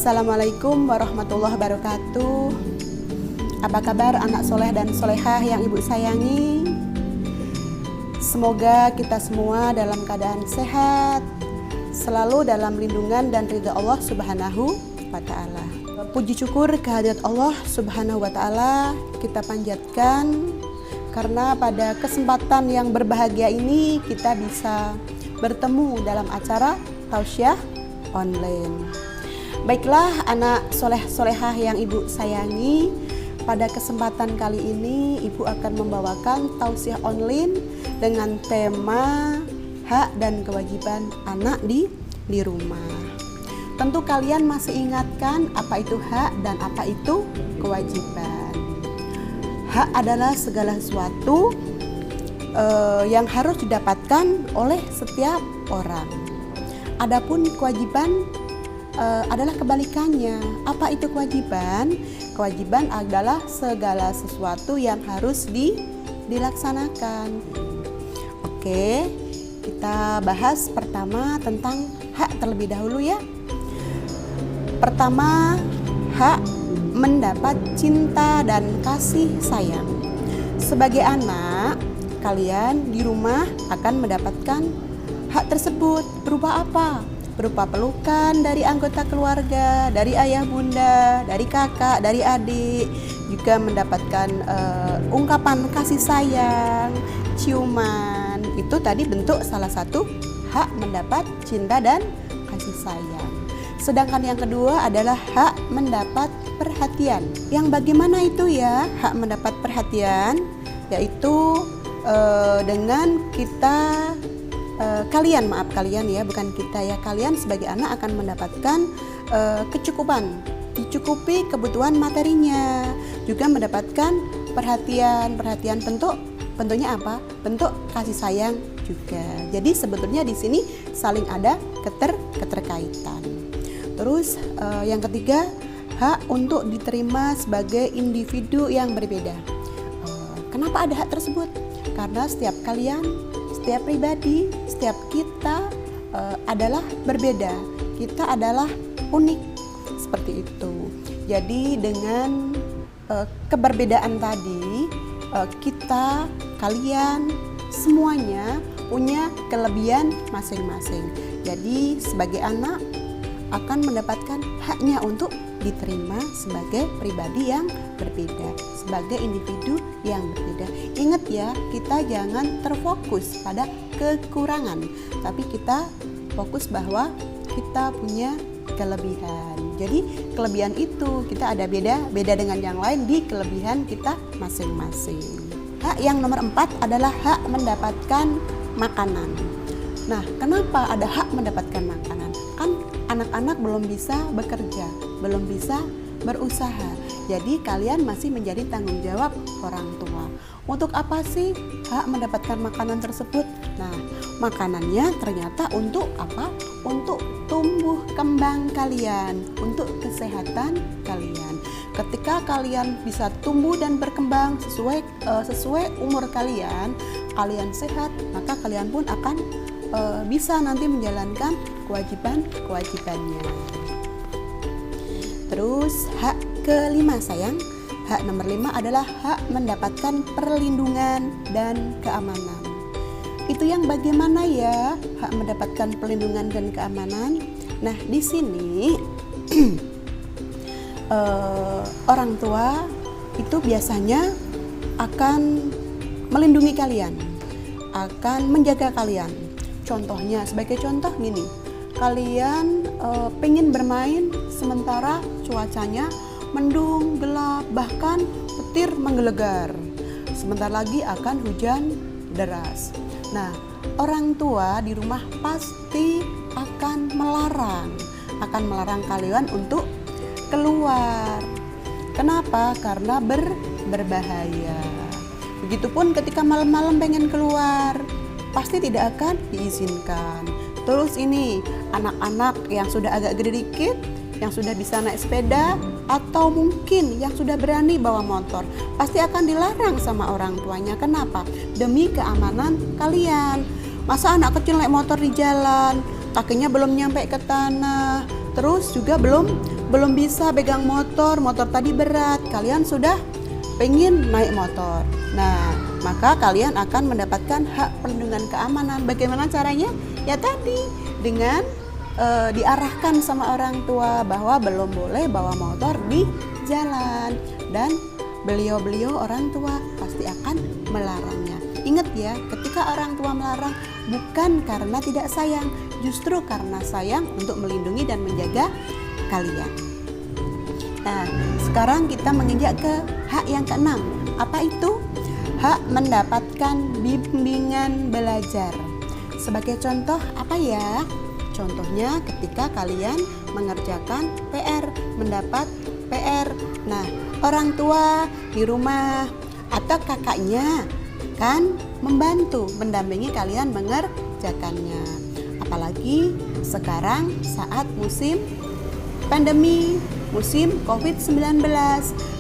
Assalamualaikum warahmatullahi wabarakatuh. Apa kabar anak soleh dan solehah yang ibu sayangi? Semoga kita semua dalam keadaan sehat, selalu dalam lindungan dan ridha Allah Subhanahu wa Ta'ala. Puji syukur kehadirat Allah Subhanahu wa Ta'ala kita panjatkan karena pada kesempatan yang berbahagia ini kita bisa bertemu dalam acara tausiah online. Baiklah anak soleh-solehah yang ibu sayangi, pada kesempatan kali ini ibu akan membawakan tausiah online dengan tema hak dan kewajiban anak di rumah. Tentu kalian masih ingatkan apa itu hak dan apa itu kewajiban. Hak adalah segala sesuatu yang harus didapatkan oleh setiap orang. Adapun kewajiban adalah kebalikannya. Apa itu kewajiban? Kewajiban adalah segala sesuatu yang harus dilaksanakan. Oke, kita bahas pertama tentang hak terlebih dahulu ya. Pertama, hak mendapat cinta dan kasih sayang. Sebagai anak, kalian di rumah akan mendapatkan hak tersebut berupa apa? Berupa pelukan dari anggota keluarga, dari ayah bunda, dari kakak, dari adik, juga mendapatkan ungkapan kasih sayang, ciuman. Itu tadi bentuk salah satu hak mendapat cinta dan kasih sayang. Sedangkan yang kedua adalah hak mendapat perhatian. Yang bagaimana itu ya hak mendapat perhatian? Yaitu dengan kita kalian ya, bukan kita ya, kalian sebagai anak akan mendapatkan kecukupan, dicukupi kebutuhan materinya, juga mendapatkan perhatian bentuknya apa? Bentuk kasih sayang juga. Jadi sebetulnya di sini saling ada keterkaitan. Terus yang ketiga, hak untuk diterima sebagai individu yang berbeda. Kenapa ada hak tersebut? Karena setiap kalian, setiap pribadi, setiap kita adalah berbeda. Kita adalah unik seperti itu. Jadi dengan keberbedaan tadi, kita, kalian, semuanya punya kelebihan masing-masing. Jadi sebagai anak akan mendapatkan haknya untuk diterima sebagai pribadi yang berbeda, sebagai individu yang berbeda. Ingat ya, kita jangan terfokus pada kekurangan, tapi kita fokus bahwa kita punya kelebihan. Jadi kelebihan itu kita ada beda dengan yang lain di kelebihan kita masing-masing. Hak yang nomor 4 adalah hak mendapatkan makanan. Nah, kenapa ada hak mendapatkan makanan? Kan anak-anak belum bisa bekerja, belum bisa berusaha. Jadi kalian masih menjadi tanggung jawab orang tua. Untuk apa sih hak mendapatkan makanan tersebut? Nah, makanannya ternyata untuk apa? Untuk tumbuh kembang kalian, untuk kesehatan kalian. Ketika kalian bisa tumbuh dan berkembang sesuai umur kalian sehat, maka kalian pun akan bisa nanti menjalankan kewajibannya. Terus hak kelima sayang, hak nomor 5 adalah hak mendapatkan perlindungan dan keamanan. Itu yang bagaimana ya hak mendapatkan perlindungan dan keamanan? Nah, di sini orang tua itu biasanya akan melindungi kalian, akan menjaga kalian. Contohnya, sebagai contoh gini, kalian pengen bermain sementara cuacanya mendung, gelap, bahkan petir menggelegar. Sebentar lagi akan hujan deras. Nah, orang tua di rumah pasti akan melarang kalian untuk keluar. Kenapa? Karena berbahaya. Begitupun ketika malam-malam pengen keluar, pasti tidak akan diizinkan. Terus ini anak-anak yang sudah agak gede dikit, yang sudah bisa naik sepeda, atau mungkin yang sudah berani bawa motor, pasti akan dilarang sama orang tuanya. Kenapa? Demi keamanan kalian. Masa anak kecil naik motor di jalan, kakinya belum nyampe ke tanah, terus juga belum belum bisa pegang motor tadi berat, kalian sudah pengen naik motor. Nah, maka kalian akan mendapatkan hak perlindungan keamanan. Bagaimana caranya? Ya tadi, dengan diarahkan sama orang tua bahwa belum boleh bawa motor di jalan, dan beliau-beliau orang tua pasti akan melarangnya. Ingat ya, ketika orang tua melarang bukan karena tidak sayang, justru karena sayang untuk melindungi dan menjaga kalian. Nah, sekarang kita menginjak ke hak yang keenam. Apa itu? Hak mendapatkan bimbingan belajar. Sebagai contoh apa ya? Contohnya ketika kalian mengerjakan PR, mendapat PR. Nah, orang tua di rumah atau kakaknya kan membantu, mendampingi kalian mengerjakannya. Apalagi sekarang saat musim pandemi, musim COVID-19,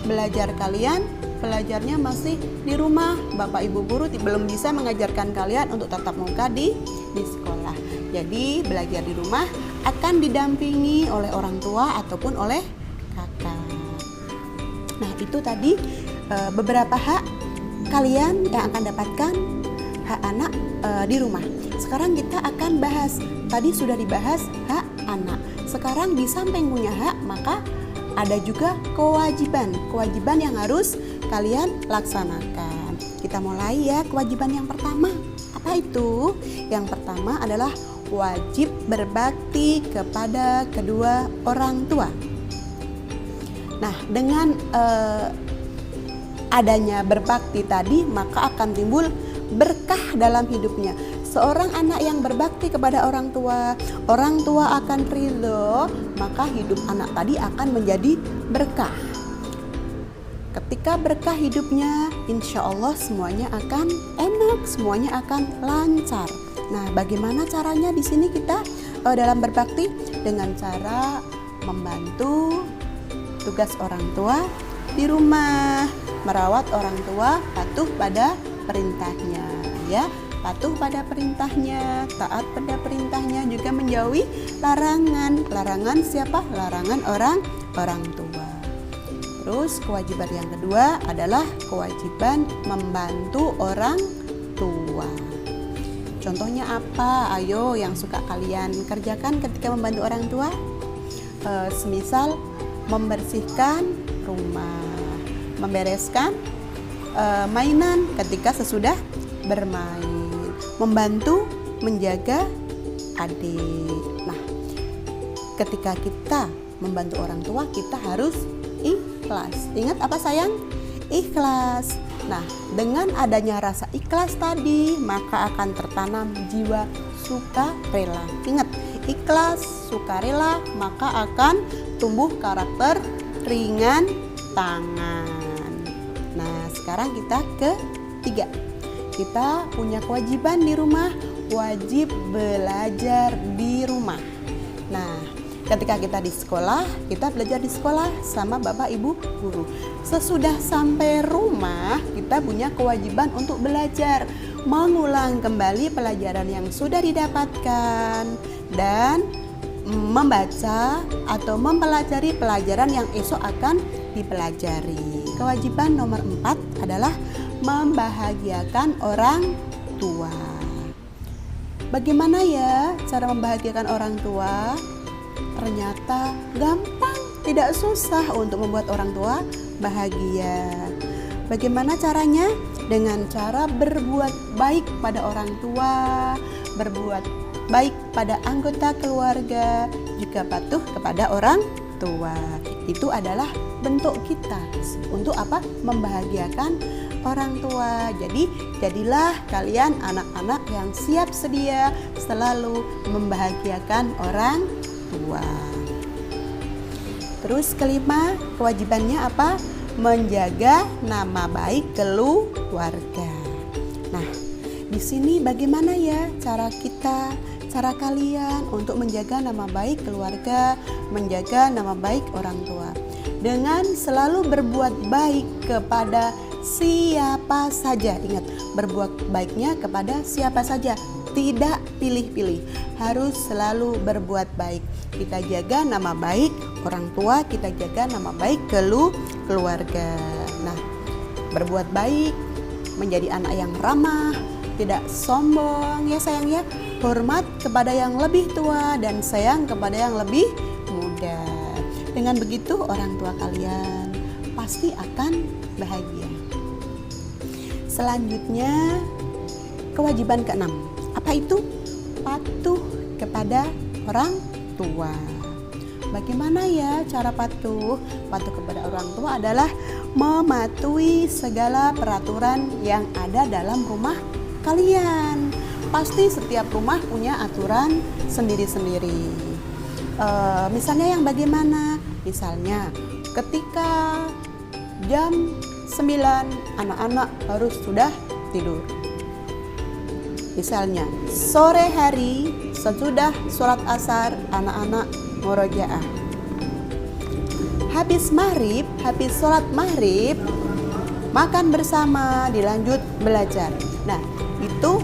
belajarnya masih di rumah. Bapak Ibu guru belum bisa mengajarkan kalian untuk tatap muka di sekolah. Jadi belajar di rumah akan didampingi oleh orang tua ataupun oleh kakak. Nah, itu tadi beberapa hak kalian yang akan dapatkan, hak anak di rumah. Sekarang kita akan bahas, tadi sudah dibahas hak anak. Sekarang di samping punya hak, maka ada juga kewajiban yang harus kalian laksanakan. Kita mulai ya, kewajiban yang pertama. Apa itu? Yang pertama adalah wajib berbakti kepada kedua orang tua. Nah, dengan adanya berbakti tadi, maka akan timbul berkah dalam hidupnya. Seorang anak yang berbakti kepada orang tua akan ridho, maka hidup anak tadi akan menjadi berkah. Ketika berkah hidupnya, insya Allah semuanya akan enak, semuanya akan lancar. Nah, bagaimana caranya di sini kita dalam berbakti? Dengan cara membantu tugas orang tua di rumah, merawat orang tua, patuh pada perintahnya, ya. Patuh pada perintahnya, taat pada perintahnya, juga menjauhi larangan. Larangan siapa? Larangan orang tua. Terus kewajiban yang kedua adalah kewajiban membantu orang tua. Contohnya apa? Ayo yang suka kalian kerjakan ketika membantu orang tua. Semisal membersihkan rumah, membereskan mainan ketika sesudah bermain, membantu menjaga adik. Nah, ketika kita membantu orang tua, kita harus ikhlas. Ingat apa sayang? Ikhlas. Nah, dengan adanya rasa ikhlas tadi, maka akan tertanam jiwa sukarela. Ingat, ikhlas, sukarela, maka akan tumbuh karakter ringan tangan. Nah, sekarang kita ketiga. Kita punya kewajiban di rumah, wajib belajar di rumah. Nah, ketika kita di sekolah, kita belajar di sekolah sama Bapak Ibu guru. Sesudah sampai rumah, kita punya kewajiban untuk belajar, mengulang kembali pelajaran yang sudah didapatkan, dan membaca atau mempelajari pelajaran yang esok akan dipelajari. Kewajiban nomor 4 adalah membahagiakan orang tua. Bagaimana ya cara membahagiakan orang tua? Ternyata gampang, tidak susah untuk membuat orang tua bahagia. Bagaimana caranya? Dengan cara berbuat baik pada orang tua, berbuat baik pada anggota keluarga, juga patuh kepada orang tua. Itu adalah bentuk kita untuk apa? Membahagiakan orang tua. Jadi jadilah kalian anak-anak yang siap sedia selalu membahagiakan orang tua. Terus kelima, kewajibannya apa? Menjaga nama baik keluarga. Nah, di sini bagaimana ya cara kalian untuk menjaga nama baik keluarga, menjaga nama baik orang tua? Dengan selalu berbuat baik kepada siapa saja. Ingat, berbuat baiknya kepada siapa saja, tidak pilih-pilih, harus selalu berbuat baik. Kita jaga nama baik orang tua, kita jaga nama baik keluarga. Nah, berbuat baik, menjadi anak yang ramah, tidak sombong ya sayang ya, hormat kepada yang lebih tua dan sayang kepada yang lebih muda. Dengan begitu orang tua kalian pasti akan bahagia. Selanjutnya kewajiban keenam. Apa itu? Patuh kepada orang tua. Bagaimana ya cara patuh? Patuh kepada orang tua adalah mematuhi segala peraturan yang ada dalam rumah kalian. Pasti setiap rumah punya aturan sendiri-sendiri. Misalnya yang bagaimana? Misalnya ketika jam 9 anak-anak harus sudah tidur. Misalnya sore hari sesudah sholat asar anak-anak murojaah. Habis maghrib, habis sholat maghrib, makan bersama, dilanjut belajar. Nah, itu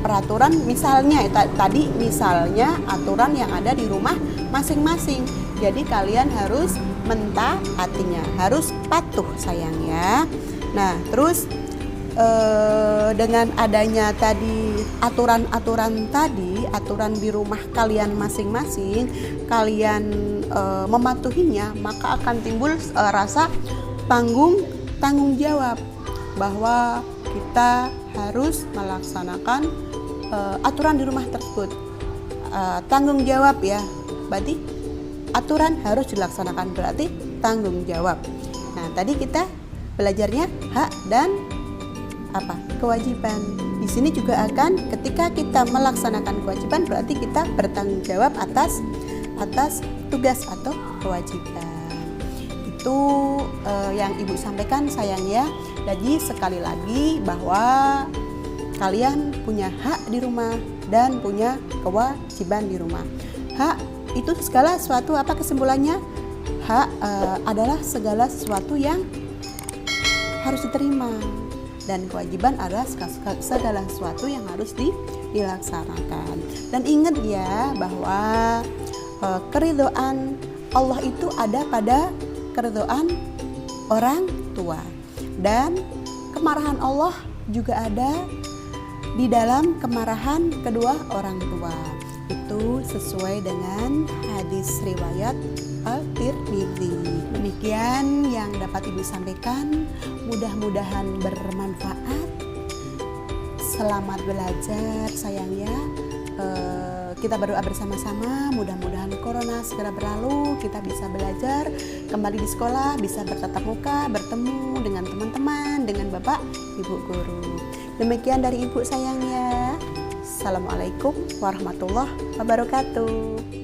peraturan misalnya tadi misalnya aturan yang ada di rumah masing-masing. Jadi kalian harus mentaatinya, harus patuh sayang ya. Nah, terus dengan adanya tadi aturan-aturan tadi, aturan di rumah kalian masing-masing, kalian mematuhinya, maka akan timbul rasa tanggung jawab bahwa kita harus melaksanakan aturan di rumah tersebut. Tanggung jawab ya, berarti aturan harus dilaksanakan, berarti tanggung jawab. Nah, tadi kita belajarnya hak dan kewajiban. Di sini juga akan ketika kita melaksanakan kewajiban berarti kita bertanggung jawab atas tugas atau kewajiban. Itu yang Ibu sampaikan sayang ya. Jadi sekali lagi bahwa kalian punya hak di rumah dan punya kewajiban di rumah. Hak itu segala sesuatu, apa kesimpulannya? Hak adalah segala sesuatu yang harus diterima. Dan kewajiban adalah segala sesuatu yang harus dilaksanakan. Dan ingat ya bahwa keridhaan Allah itu ada pada keridhaan orang tua. Dan kemarahan Allah juga ada di dalam kemarahan kedua orang tua. Itu sesuai dengan hadis riwayat Al-Tirmidzi. Demikian yang dapat Ibu sampaikan, mudah-mudahan bermanfaat. Selamat belajar sayang ya. Kita berdoa bersama-sama, mudah-mudahan corona segera berlalu, kita bisa belajar kembali di sekolah, bisa bertatap muka, bertemu dengan teman-teman, dengan Bapak Ibu guru. Demikian dari Ibu sayang ya. Assalamualaikum warahmatullahi wabarakatuh.